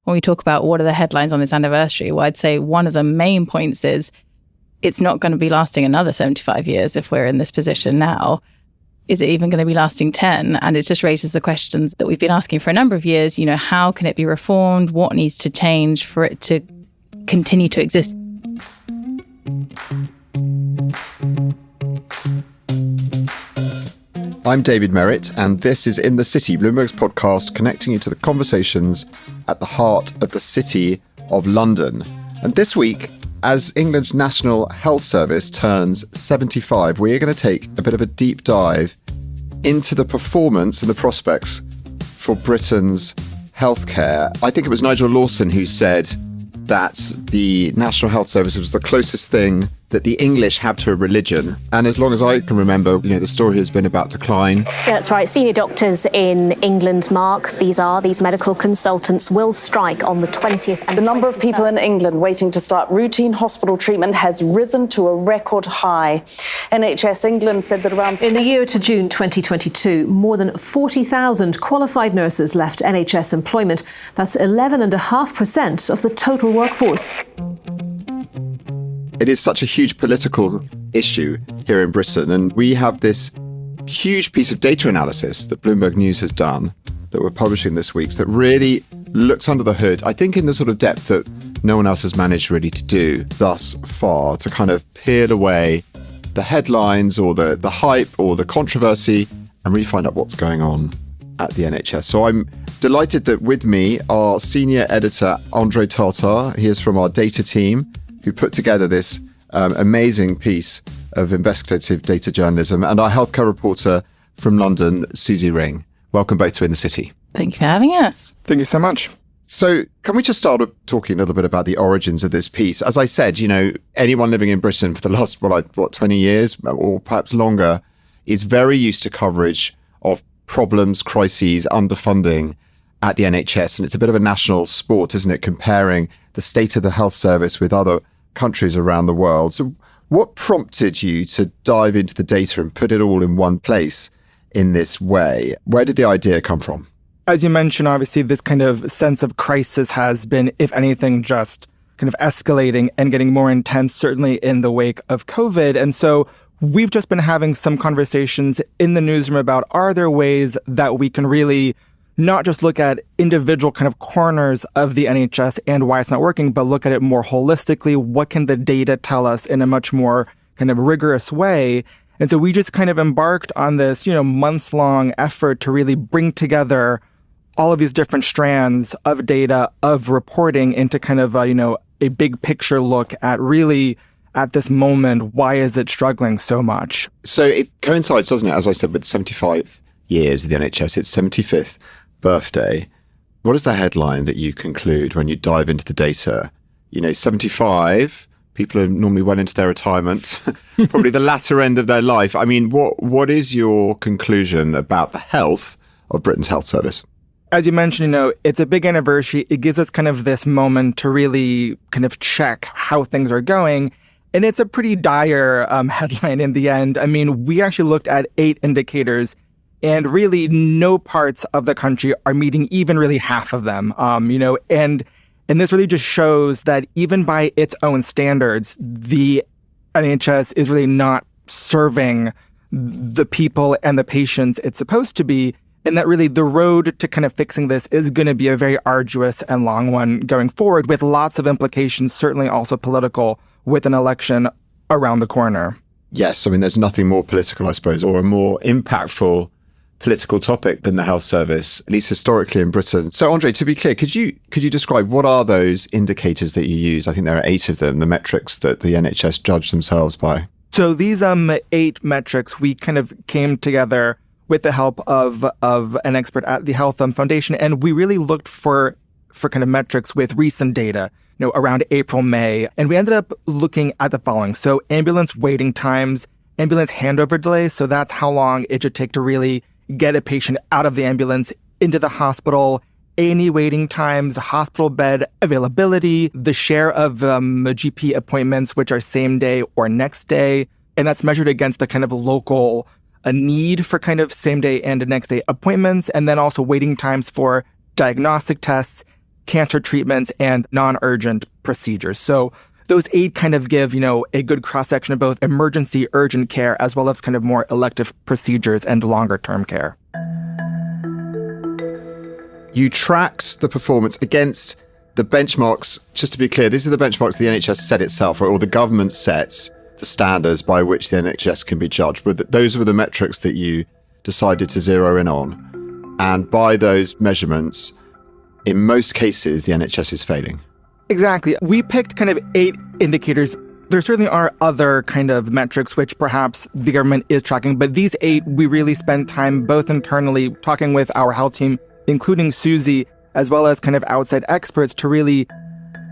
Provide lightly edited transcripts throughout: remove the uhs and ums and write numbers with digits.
when we talk about what are the headlines on this anniversary, well, I'd say one of the main points is it's not going to be lasting another 75 years if we're in this position now. Is it even going to be lasting 10? And it just raises the questions that we've been asking for a number of years. You know, how can it be reformed? What needs to change for it to continue to exist? I'm David Merritt, and this is In the City, Bloomberg's podcast connecting you to the conversations at the heart of the city of London. And this week, as England's National Health Service turns 75, we're going to take a bit of a deep dive into the performance and the prospects for Britain's healthcare. I think it was Nigel Lawson who said that the National Health Service was the closest thing that the English have to a religion. And as long as I can remember, the story has been about decline. Yeah, that's right. Senior doctors in England, Mark, these medical consultants, will strike on the 20th. And the number of people in England waiting to start routine hospital treatment has risen to a record high. NHS England said that around... In the year to June 2022, more than 40,000 qualified nurses left NHS employment. That's 11.5% of the total workforce. It is such a huge political issue here in Britain, and we have this huge piece of data analysis that Bloomberg News has done that we're publishing this week that really looks under the hood, I think in the sort of depth that no one else has managed really to do thus far, to kind of peel away the headlines or the hype or the controversy and really find out what's going on at the NHS. So I'm delighted that with me, our senior editor, Andre Tartar. He is from our data team, who put together this amazing piece of investigative data journalism, and our healthcare reporter from London, Suzi Ring. Welcome both to In the City. Thank you for having us. Thank you so much. So can we just start talking a little bit about the origins of this piece? As I said, anyone living in Britain for the last, 20 years or perhaps longer is very used to coverage of problems, crises, underfunding at the NHS. And it's a bit of a national sport, isn't it, comparing the state of the health service with other countries around the world. So what prompted you to dive into the data and put it all in one place in this way? Where did the idea come from? As you mentioned, obviously, this kind of sense of crisis has been, if anything, just kind of escalating and getting more intense, certainly in the wake of COVID. And so we've just been having some conversations in the newsroom about, are there ways that we can really not just look at individual kind of corners of the NHS and why it's not working, but look at it more holistically. What can the data tell us in a much more kind of rigorous way? And so we just kind of embarked on this, months-long effort to really bring together all of these different strands of data, of reporting into kind of, a big picture look at really at this moment, why is it struggling so much? So it coincides, doesn't it, as I said, with 75 years of the NHS, its 75th birthday. What is the headline that you conclude when you dive into the data? 75, people are normally well into their retirement, probably the latter end of their life. I mean, what is your conclusion about the health of Britain's health service? As you mentioned, it's a big anniversary. It gives us kind of this moment to really kind of check how things are going. And it's a pretty dire headline in the end. I mean, we actually looked at 8 indicators, and really no parts of the country are meeting even really half of them, and this really just shows that even by its own standards, the NHS is really not serving the people and the patients it's supposed to be, and that really the road to kind of fixing this is going to be a very arduous and long one going forward, with lots of implications, certainly also political, with an election around the corner. Yes, I mean, there's nothing more political, I suppose, or a more impactful political topic than the health service, at least historically in Britain. So, Andre, to be clear, could you describe what are those indicators that you use? I think there are 8 of them, the metrics that the NHS judge themselves by. So these 8 metrics, we kind of came together with the help of an expert at the Health Foundation, and we really looked for kind of metrics with recent data, around April, May, and we ended up looking at the following. So ambulance waiting times, ambulance handover delays, so that's how long it should take to really get a patient out of the ambulance into the hospital, A&E waiting times, hospital bed availability, the share of GP appointments, which are same day or next day. And that's measured against the kind of local need for kind of same day and next day appointments. And then also waiting times for diagnostic tests cancer treatments and non-urgent procedures. So those 8 kind of give, a good cross-section of both emergency, urgent care, as well as kind of more elective procedures and longer-term care. You tracked the performance against the benchmarks. Just to be clear, these are the benchmarks the NHS set itself, or the government sets the standards by which the NHS can be judged. But those were the metrics that you decided to zero in on. And by those measurements, in most cases, the NHS is failing. Exactly. We picked kind of 8 indicators. There certainly are other kind of metrics which perhaps the government is tracking, but these 8, we really spend time both internally talking with our health team, including Suzi, as well as kind of outside experts to really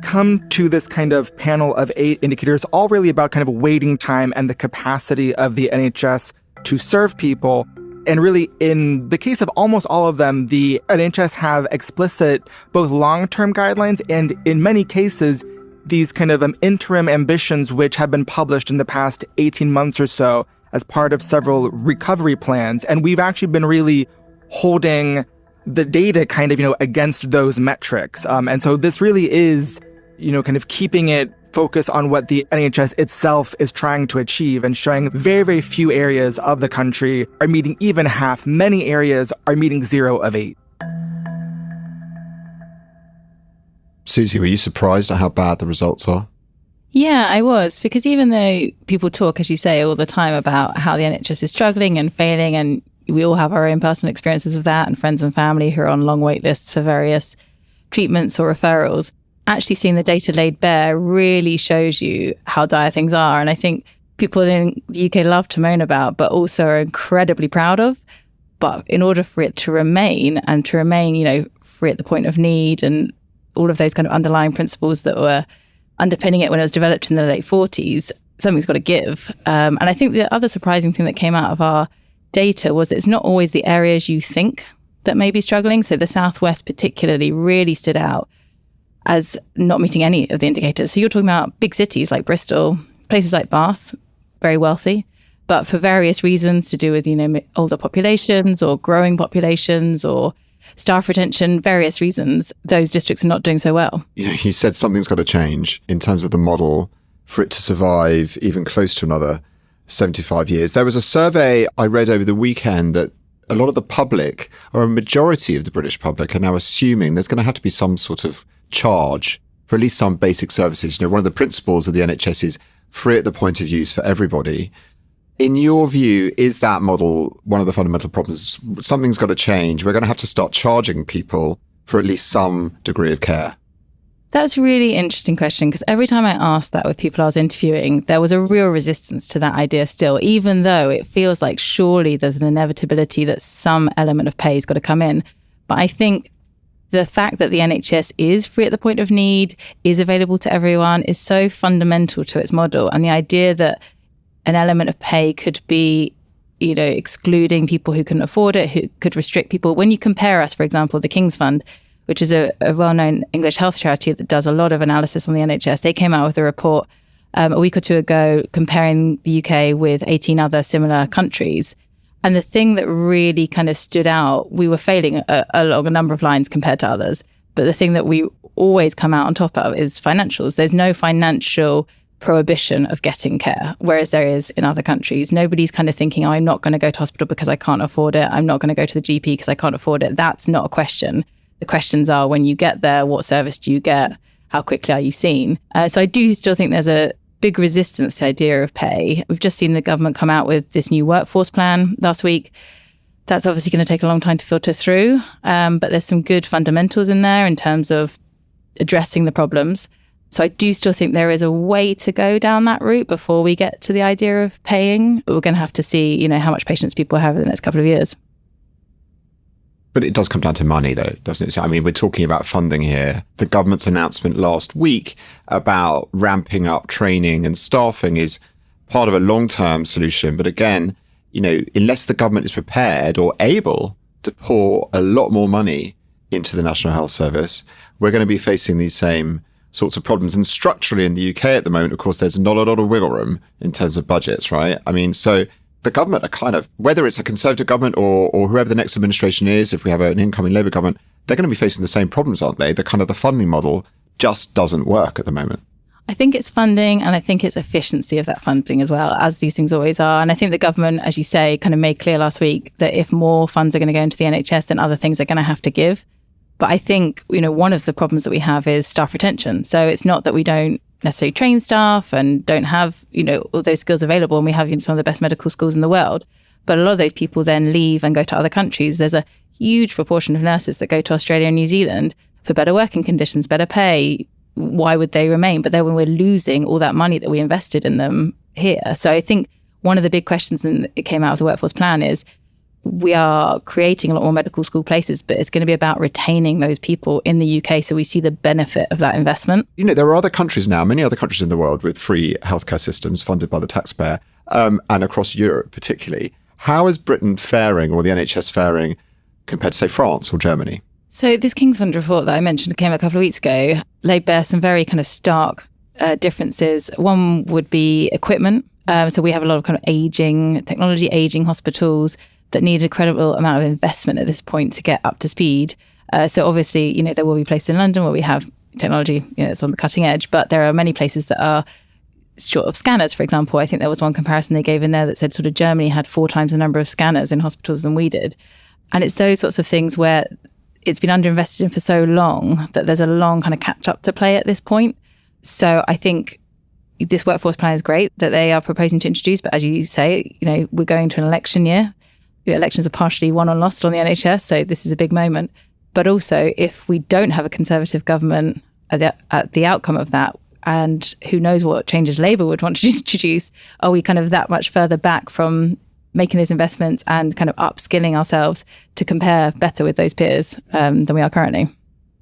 come to this kind of panel of 8 indicators, all really about kind of waiting time and the capacity of the NHS to serve people. And really, in the case of almost all of them, the NHS have explicit both long-term guidelines and, in many cases, these kind of interim ambitions which have been published in the past 18 months or so as part of several recovery plans. And we've actually been really holding the data kind of, against those metrics. And so this really is, kind of keeping it focused on what the NHS itself is trying to achieve and showing very, very few areas of the country are meeting even half. Many areas are meeting 0 of 8. Suzi, were you surprised at how bad the results are? Yeah, I was, because even though people talk, as you say, all the time about how the NHS is struggling and failing, and we all have our own personal experiences of that and friends and family who are on long wait lists for various treatments or referrals, actually seeing the data laid bare really shows you how dire things are. And I think people in the UK love to moan about, but also are incredibly proud of. But in order for it to remain, free at the point of need and all of those kind of underlying principles that were underpinning it when it was developed in the late 40s, something's got to give. And I think the other surprising thing that came out of our data was that it's not always the areas you think that may be struggling. So the Southwest particularly really stood out as not meeting any of the indicators. So you're talking about big cities like Bristol, places like Bath, very wealthy, but for various reasons to do with, older populations or growing populations or staff retention, various reasons, those districts are not doing so well. You said something's got to change in terms of the model for it to survive even close to another 75 years. There was a survey I read over the weekend that a lot of the public, or a majority of the British public, are now assuming there's going to have to be some sort of charge for at least some basic services. One of the principles of the NHS is free at the point of use for everybody. In your view, is that model one of the fundamental problems? Something's got to change. We're going to have to start charging people for at least some degree of care. That's a really interesting question, because every time I asked that with people I was interviewing, there was a real resistance to that idea still, even though it feels like surely there's an inevitability that some element of pay has got to come in. But I think the fact that the NHS is free at the point of need, is available to everyone, is so fundamental to its model. And the idea that an element of pay could be, excluding people who couldn't afford it, who could restrict people. When you compare us, for example, the King's Fund, which is a well-known English health charity that does a lot of analysis on the NHS, they came out with a report a week or two ago comparing the UK with 18 other similar countries. And the thing that really kind of stood out, we were failing along a number of lines compared to others. But the thing that we always come out on top of is financials. There's no financial prohibition of getting care, whereas there is in other countries. Nobody's kind of thinking, I'm not going to go to hospital because I can't afford it. I'm not going to go to the GP because I can't afford it. That's not a question. The questions are, when you get there, what service do you get? How quickly are you seen? So I do still think there's a big resistance to the idea of pay. We've just seen the government come out with this new workforce plan last week. That's obviously going to take a long time to filter through, but there's some good fundamentals in there in terms of addressing the problems. So I do still think there is a way to go down that route before we get to the idea of paying. But we're going to have to see, how much patience people have in the next couple of years. But it does come down to money, though, doesn't it? So, we're talking about funding here. The government's announcement last week about ramping up training and staffing is part of a long-term solution. But again, unless the government is prepared or able to pour a lot more money into the National Health Service, we're going to be facing these same sorts of problems. And structurally in the UK at the moment, of course, there's not a lot of wiggle room in terms of budgets, right? So the government are kind of, whether it's a Conservative government or whoever the next administration is, if we have an incoming Labour government, they're going to be facing the same problems, aren't they? The kind of the funding model just doesn't work at the moment. I think it's funding, and I think it's efficiency of that funding as well, as these things always are. And I think the government, as you say, kind of made clear last week that if more funds are going to go into the NHS, then other things are going to have to give. But I think, one of the problems that we have is staff retention. So it's not that we don't necessarily train staff and don't have, all those skills available. And we have some of the best medical schools in the world. But a lot of those people then leave and go to other countries. There's a huge proportion of nurses that go to Australia and New Zealand for better working conditions, better pay. Why would they remain? But then when we're losing all that money that we invested in them here. So I think one of the big questions that came out of the workforce plan is we are creating a lot more medical school places, but it's going to be about retaining those people in the UK so we see the benefit of that investment. There are other countries now, many other countries in the world with free healthcare systems funded by the taxpayer, and across Europe particularly. How is Britain faring, or the NHS faring, compared to, say, France or Germany? So this King's Fund report that I mentioned came a couple of weeks ago laid bare some very kind of stark differences. One would be equipment. So we have a lot of kind of aging hospitals that need a credible amount of investment at this point to get up to speed. So obviously, there will be places in London where we have technology, it's on the cutting edge, but there are many places that are short of scanners, for example. I think there was one comparison they gave in there that said sort of Germany had 4 times the number of scanners in hospitals than we did. And it's those sorts of things where it's been underinvested in for so long that there's a long kind of catch up to play at this point. So I think this workforce plan is great that they are proposing to introduce, but as you say, we're going to an election year. Elections are partially won or lost on the NHS, so this is a big moment. But also, if we don't have a Conservative government at the outcome of that, and who knows what changes Labour would want to introduce, are we kind of that much further back from making those investments and kind of upskilling ourselves to compare better with those peers than we are currently?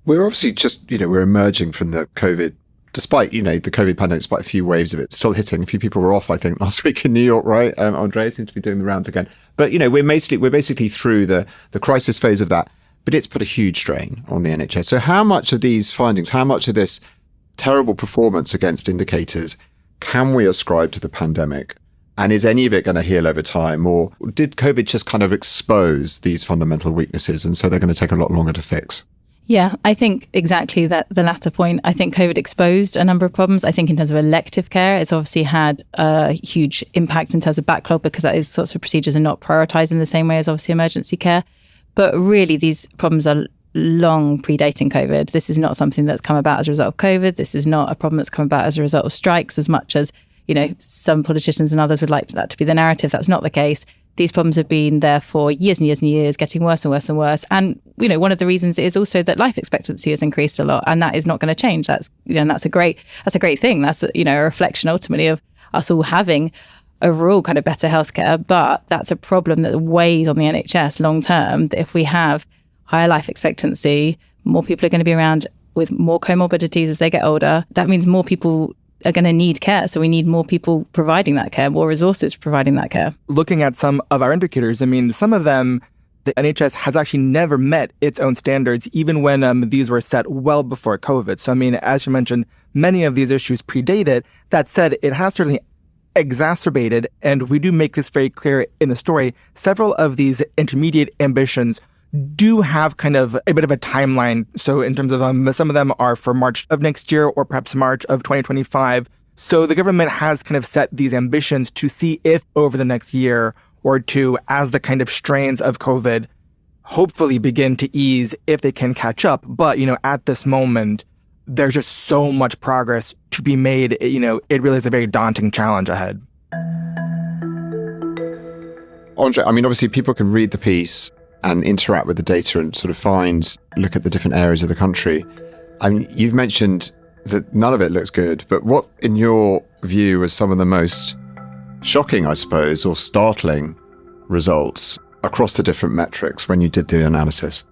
We're obviously just, we're emerging from the COVID, despite, the COVID pandemic, despite a few waves of it still hitting. A few people were off, I think, last week in New York, right? Andre seems to be doing the rounds again. But, we're basically through the crisis phase of that, but it's put a huge strain on the NHS. So how much of these findings, how much of this terrible performance against indicators can we ascribe to the pandemic? And is any of it going to heal over time? Or did COVID just kind of expose these fundamental weaknesses, and so they're going to take a lot longer to fix? Yeah, I think exactly that, the latter point. I think COVID exposed a number of problems. I think in terms of elective care, it's obviously had a huge impact in terms of backlog because those sorts of procedures are not prioritised in the same way as obviously emergency care. But really, these problems are long predating COVID. This is not something that's come about as a result of COVID. This is not a problem that's come about as a result of strikes as much as, some politicians and others would like that to be the narrative. That's not the case. These problems have been there for years and years and years, getting worse and worse and worse. And, one of the reasons is also that life expectancy has increased a lot, and that is not going to change. That's, and that's a great thing. That's, a reflection ultimately of us all having overall kind of better healthcare. But that's a problem that weighs on the NHS long term, that if we have higher life expectancy, more people are going to be around with more comorbidities as they get older. That means more people are going to need care. So we need more people providing that care, more resources providing that care. Looking at some of our indicators, some of them, the NHS has actually never met its own standards, even when these were set well before COVID. So, as you mentioned, many of these issues predate it. That said, it has certainly exacerbated, and we do make this very clear in the story, several of these intermediate ambitions do have kind of a bit of a timeline. So in terms of some of them are for March of next year or perhaps March of 2025. So the government has kind of set these ambitions to see if over the next year or two, as the kind of strains of COVID hopefully begin to ease, if they can catch up. But, at this moment, there's just so much progress to be made. It really is a very daunting challenge ahead. Andre, obviously people can read the piece and interact with the data and sort of look at the different areas of the country. You've mentioned that none of it looks good, but what, in your view, was some of the most shocking, I suppose, or startling results across the different metrics when you did the analysis?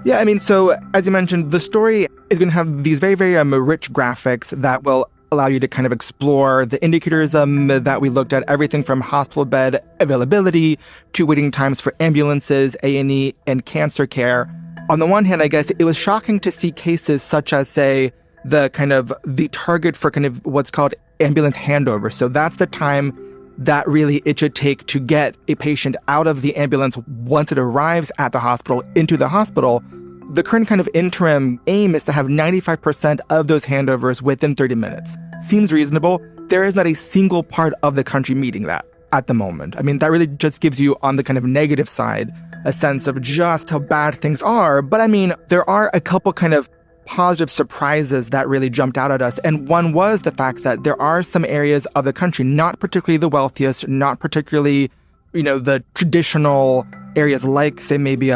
Yeah, so as you mentioned, the story is going to have these very, very rich graphics that will allow you to kind of explore the indicators that we looked at, everything from hospital bed availability to waiting times for ambulances, A&E, and cancer care. On the one hand, I guess it was shocking to see cases such as, say, the target for kind of what's called ambulance handover. So that's the time that really it should take to get a patient out of the ambulance once it arrives at the hospital into the hospital. The current kind of interim aim is to have 95% of those handovers within 30 minutes. Seems reasonable. There is not a single part of the country meeting that at the moment. I mean, that really just gives you, on the kind of negative side, a sense of just how bad things are. But I mean, there are a couple kind of positive surprises that really jumped out at us. And one was the fact that there are some areas of the country, not particularly the wealthiest, not particularly, the traditional areas like, say, maybe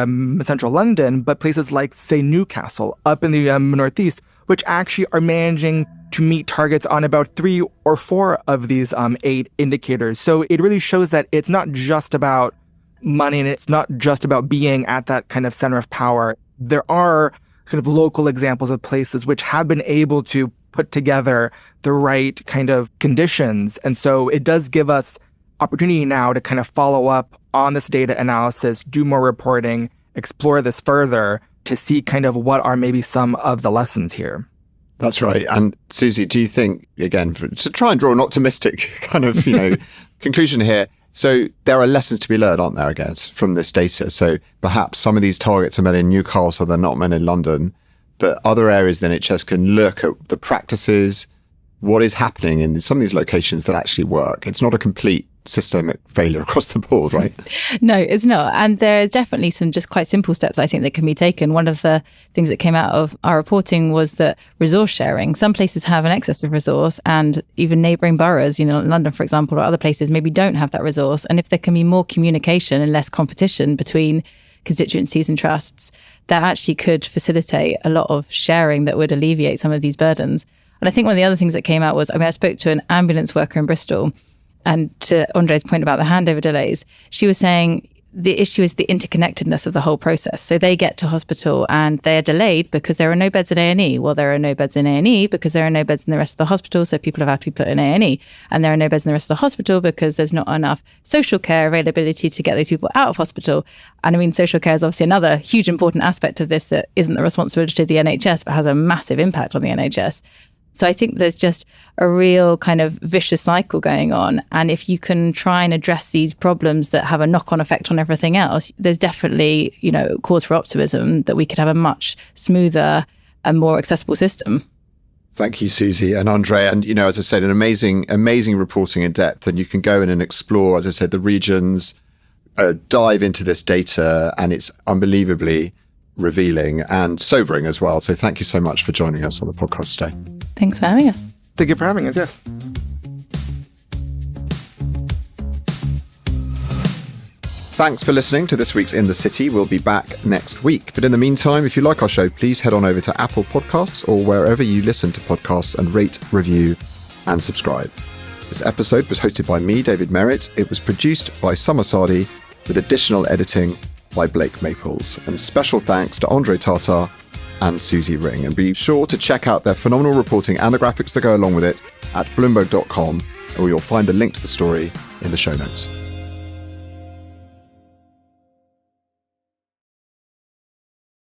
central London, but places like, say, Newcastle, up in the northeast, which actually are managing to meet targets on about 3 or 4 of these 8 indicators. So it really shows that it's not just about money and it's not just about being at that kind of center of power. There are kind of local examples of places which have been able to put together the right kind of conditions. And so it does give us opportunity now to kind of follow up on this data analysis, do more reporting, explore this further to see kind of what are maybe some of the lessons here. That's right. And Suzi, do you think, again, to try and draw an optimistic kind of, conclusion here, so there are lessons to be learned, aren't there, I guess, from this data? So perhaps some of these targets are met in Newcastle, they're not met in London, but other areas the NHS can look at the practices, what is happening in some of these locations that actually work. It's not a complete systemic failure across the board, right? No, it's not. And there is definitely some just quite simple steps, I think, that can be taken. One of the things that came out of our reporting was that resource sharing. Some places have an excess of resource, and even neighbouring boroughs, London, for example, or other places maybe don't have that resource. And if there can be more communication and less competition between constituencies and trusts, that actually could facilitate a lot of sharing that would alleviate some of these burdens. And I think one of the other things that came out was, I spoke to an ambulance worker in Bristol, and to Andre's point about the handover delays, she was saying the issue is the interconnectedness of the whole process. So they get to hospital and they are delayed because there are no beds in A&E. Well, there are no beds in A&E because there are no beds in the rest of the hospital, so people have had to be put in A&E. And there are no beds in the rest of the hospital because there's not enough social care availability to get those people out of hospital. And social care is obviously another huge important aspect of this that isn't the responsibility of the NHS, but has a massive impact on the NHS. So I think there's just a real kind of vicious cycle going on. And if you can try and address these problems that have a knock-on effect on everything else, there's definitely, cause for optimism that we could have a much smoother and more accessible system. Thank you, Suzi and Andre. And, as I said, an amazing reporting in depth. And you can go in and explore, as I said, the regions, dive into this data, and it's unbelievably revealing and sobering as well. So thank you so much for joining us on the podcast today. Thanks for having us. Thank you for having us, yes. Thanks for listening to this week's In the City. We'll be back next week. But in the meantime, if you like our show, please head on over to Apple Podcasts or wherever you listen to podcasts and rate, review, and subscribe. This episode was hosted by me, David Merritt. It was produced by Summer Sadi with additional editing by Blake Maples. And special thanks to Andre Tartar and Suzi Ring. And be sure to check out their phenomenal reporting and the graphics that go along with it at Bloomberg.com, where you'll find a link to the story in the show notes.